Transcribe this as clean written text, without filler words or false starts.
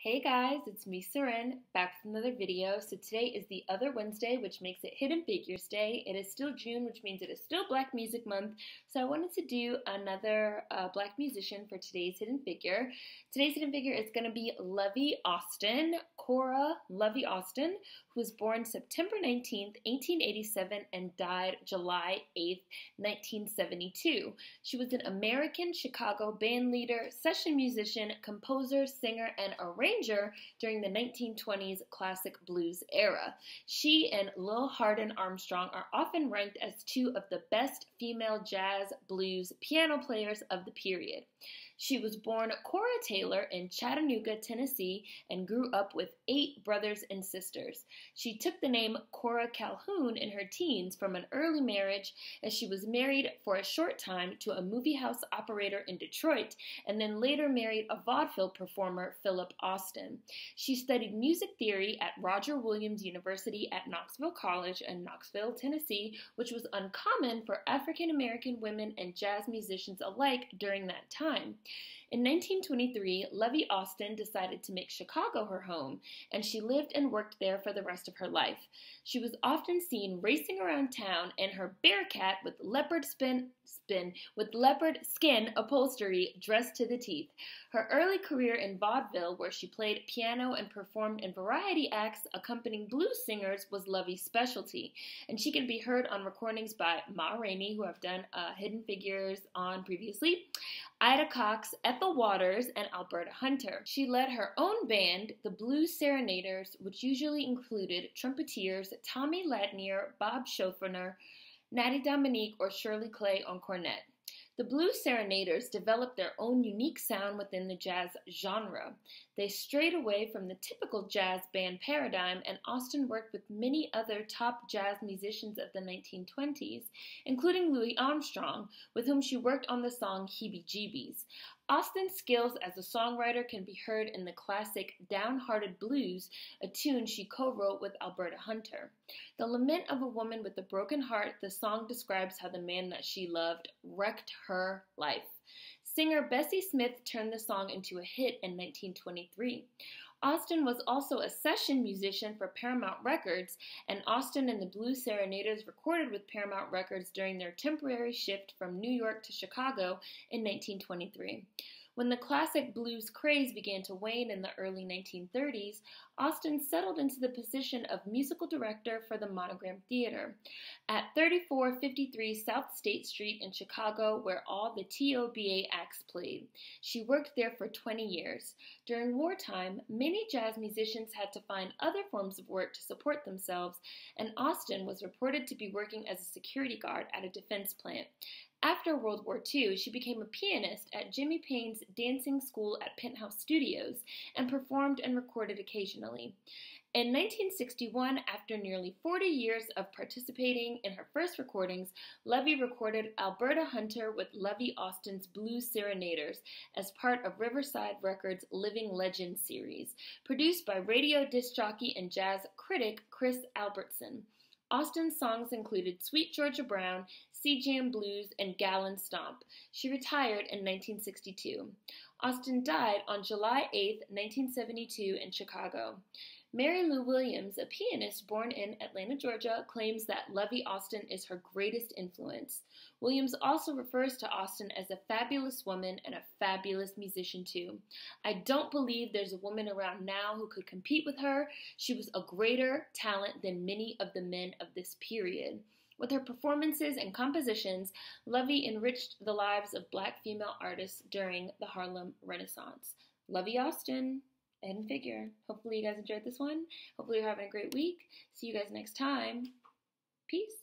Hey guys, it's me, Seren, back with another video. So today is the other Wednesday, which makes it Hidden Figures Day. It is still June, which means it is still Black Music Month. So I wanted to do another Black musician for today's Hidden Figure. Today's Hidden Figure is going to be Lovie Austin, Cora Lovie Austin, who was born September 19th, 1887 and died July 8th, 1972. She was an American Chicago band leader, session musician, composer, singer, and arranger during the 1920s classic blues era. She and Lil Hardin Armstrong are often ranked as two of the best female jazz blues piano players of the period. She was born Cora Taylor in Chattanooga, Tennessee, and grew up with 8 brothers and sisters. She took the name Cora Calhoun in her teens from an early marriage, as she was married for a short time to a movie house operator in Detroit, and then later married a vaudeville performer, Phillip Austin. She studied music theory at Roger Williams University at Knoxville College in Knoxville, Tennessee, which was uncommon for African American women and jazz musicians alike during that time. In 1923, Lovie Austin decided to make Chicago her home, and she lived and worked there for the rest of her life. She was often seen racing around town in her Bearcat with leopard skin upholstery dressed to the teeth. Her early career in vaudeville, where she played piano and performed in variety acts accompanying blues singers, was Lovie's specialty, and she can be heard on recordings by Ma Rainey, who I've done Hidden Figures on previously, Ida Cox, Ethel Waters, and Alberta Hunter. She led her own band, the Blues Serenaders, which usually included trumpeteers Tommy Latnier, Bob Schofner, Natty Dominique, or Shirley Clay on cornet. The Blues Serenaders developed their own unique sound within the jazz genre. They strayed away from the typical jazz band paradigm, and Austin worked with many other top jazz musicians of the 1920s, including Louis Armstrong, with whom she worked on the song Heebie-Jeebies. Austin's skills as a songwriter can be heard in the classic Downhearted Blues, a tune she co-wrote with Alberta Hunter. The lament of a woman with a broken heart, the song describes how the man that she loved wrecked her life. Singer Bessie Smith turned the song into a hit in 1923. Austin was also a session musician for Paramount Records, and Austin and the Blues Serenaders recorded with Paramount Records during their temporary shift from New York to Chicago in 1923. When the classic blues craze began to wane in the early 1930s, Austin settled into the position of musical director for the Monogram Theater at 3453 South State Street in Chicago, where all the T.O.B.A. acts played. She worked there for 20 years. During wartime, many jazz musicians had to find other forms of work to support themselves, and Austin was reported to be working as a security guard at a defense plant. After World War II, she became a pianist at Jimmy Payne's dancing school at Penthouse Studios and performed and recorded occasionally. In 1961, after nearly 40 years of participating in her first recordings, Lovie recorded Alberta Hunter with Lovie Austin's Blues Serenaders as part of Riverside Records' Living Legend series, produced by radio disc jockey and jazz critic Chris Albertson. Austin's songs included Sweet Georgia Brown, Sea Jam Blues, and Gallon Stomp. She retired in 1962. Austin died on July 8, 1972 in Chicago. Mary Lou Williams, a pianist born in Atlanta, Georgia, claims that Lovie Austin is her greatest influence. Williams also refers to Austin as a fabulous woman and a fabulous musician too. I don't believe there's a woman around now who could compete with her. She was a greater talent than many of the men of this period. With her performances and compositions, Lovie enriched the lives of Black female artists during the Harlem Renaissance. Lovie Austin. Hidden Figure. Hopefully you guys enjoyed this one. Hopefully you're having a great week. See you guys next time. Peace.